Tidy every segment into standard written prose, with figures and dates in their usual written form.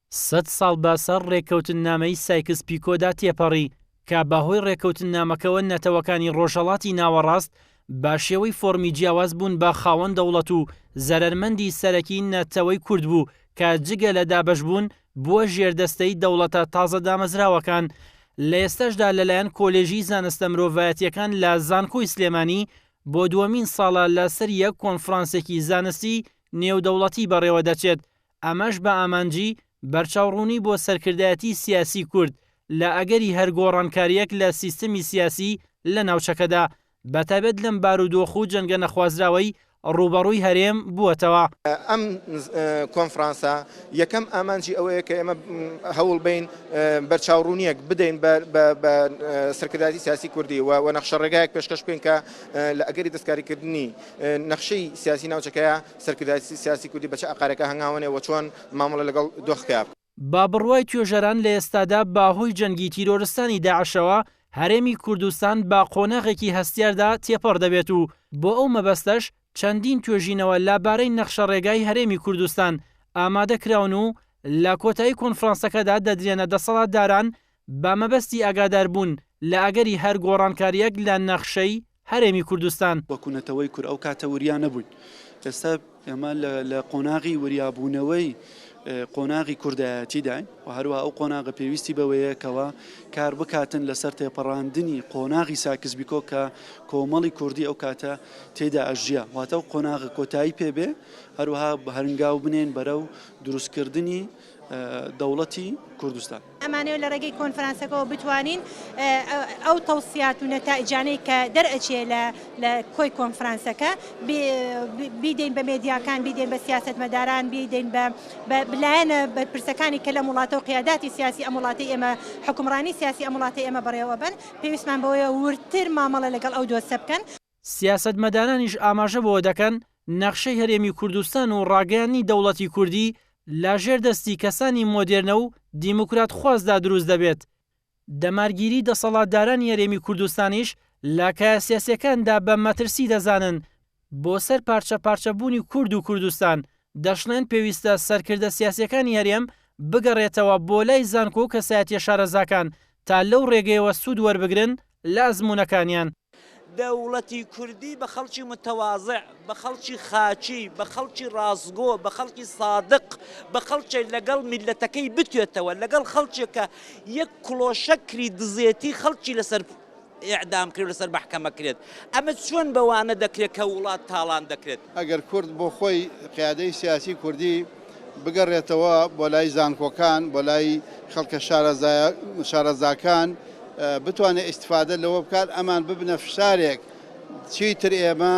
سەد ساڵ بەسەر ڕێککەوتننامەی سایکس پیکۆدا تێپەڕی کە بەهۆی ڕێککەوتننامەکەوە نەتەوەکانی ڕۆژهەڵاتی ناوەڕاست بە شێوەی فۆرمی جیاواز بوون بە خاوەن دەوڵەت و زەرمەندی سەرەکی نەتەوەی کورد بوو کە جگە لە دابەشبوون بووە ژێردەستەی دەوڵەتە تازە دامەزراوەکان. لە ئێستاشدا لەلایەن کۆلێژی زانستە مرۆڤایەتیەکان لە زانکۆی سلێمانی بۆ دووەمین ساڵە لەسەر یەک کۆنفرانسێکی زانستی نێودەوڵەتی بەڕێوە دەچێت. ئەمەش بە ئامانجی بەرچاوڕوونی بۆ سەرکردایەتی سیاسی کورد لە ئەگەری هەر گۆڕانکاریەک لە سیستەمی سیاسی لە ناوچەکەدا بەتایبەت لەم بارودۆخ و جەنگە نەخوازراوەی ڕوبەڕووی هەرێم بووەتەوە. ئەم کۆنفرانسە یەکەم ئامانجی ئەوەیە کە ئێمە هەوڵ بین بەرچاوڕوونیەک بدەین بە سەرکردایەتی سیاسی کوردی و نەخشە ڕێگایەک پێشکەش بکەین کە لە ئەگەری دەستکاریکردنی نەخشەی سیاسی ناوچەکەیە سەرکردایەتی سیاسی کوردی بە چه ئاقارێکە هەنگاوانێ و چۆن مامەڵە لەگەڵ دۆخکە. با بڕوای توێژەران لە ئێستادا باهۆی جەنگی تیرۆرستانی داعشەوە هەرێمی کوردستان با قۆناغێکی هەستیاردا تێپەڕ دەبێت و بۆ ئەو مەبەستەش چەندین توێژینەوە لەبارەی نەخشە ڕێگای هەرێمی کوردستان ئامادەکراون و لە کۆتایی کۆنفرانسەکەدا دەدرێنە دەسەڵاتداران بە مەبەستی ئاگاداربوون لە ئەگەری هەر گۆڕانکاریەک لە نەخشەی هەرێمی کوردستان. وەکوونەتەوەی کورد ئەو کاتە وریا نەبووین. ئێستا ئێمە لە قۆناغی وریابوونەوەی قۆناغی کوردایەتیداین و هەروە ئەو قۆناغە پێویستی بەوەیەکەوە کار بکاتن لەسەر تێپەڕاندنی قۆناغی سایکس پیکۆ کە کۆمەڵی کوردی ئەو کاتە تێدا ئەژیا واتە ئەو قۆناغە کۆتایی پێبێ هەروەها هەرنگاو بنێن بەرەو دروستکردنی دەوڵەتی کوردستان. ئەمانەوە لە ڕێگەی کۆنفرانسەکەەوە بتوانین ئەو تەوسیات و نەتائجانەی کە دەرئەچێ لە کۆی کۆنفرانسەکە بیدەین بە مێدیاکان، بیدەین بە سیاسەتمەداران، بیدەین بلایەنە بەرپرسەکانی کە لە وڵاتە و قیاداتی سیاسی ئەم وڵاتی ئێمە حکومڕانی سیاسی ئەم وڵاتی ئێمە بەڕێوە بن پێویستمان بەوەیە ورتر مامەڵە لەگەڵ ئەو دۆستە بکەن. سیاسەتمەدارانیش ئاماژە بەوە دەکەن نەخشەی هەرێمی کوردستان و ڕاگەیاندنی دەوڵەتی کوردی لاژێر دەستی کەسانی مۆدێرنە و دیموکرات خوازدا دروست دەبێت. دەمارگیری دەسەڵاتدارانی هەرێمی کوردستانیش لە کایە سیاسیەکاندا بە مەترسی دەزانن بۆ سەر پارچە پارچەبوونی کورد و کوردستان دەشڵێن پێویستە سەرکردە سیاسیەکانی هەرێم بگەڕێتەوە بۆ لای زانکۆ و کەسایەتیە شارەزاکان تا لەو ڕێگەیەوە سوود وەربگرن لە ئەزموونەکانیان. دەوڵەتی کوردی بە خەڵکی متەواضع، بە خەڵکی خاچی، بە خەڵکی ڕازگۆ، بە خەڵکی صادق، بە خەڵکی لەگەڵ میلەتەکەی بتوێتەوە لەگەڵ خەڵکێکە یەک کڵۆشەکری دزێتی خەڵکی لەسەر ئیعدام کرد لەسەر محکەمە کرێت. ئەمە چۆن بەوانە دەکرێت کە وڵات تاڵان دەکرێت؟ ئەگەر کورد بۆ خۆی قیادەی سیاسی کوردی بگەڕێتەوە بۆ لای زانکۆکان، بۆ لای خەڵکە شارەزاکان بتوانێت ئیستیفادە لەوە بکات ئەمان ببنە فشارێک چیتر ئێمە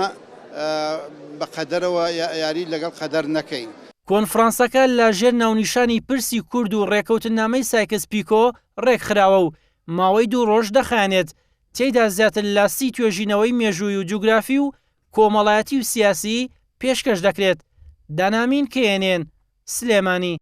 بە قەدەرەوە یاری لەگەڵ قەدەر نەکەین. کۆنفرانسەکە لە ژێر ناونیشانی پرسی کورد و ڕێکەوتنامەی سایکس پیکۆ ڕێکخراوە و ماوەی 2 ڕۆژ دەخانێت. تێیدا زیاتر لە 30 توێژینەوەی مێژووی و جوگرافی و کۆمەڵایەتی و سیاسی پێشکەش دەکرێت. دانامین کێنێن سلێمانی.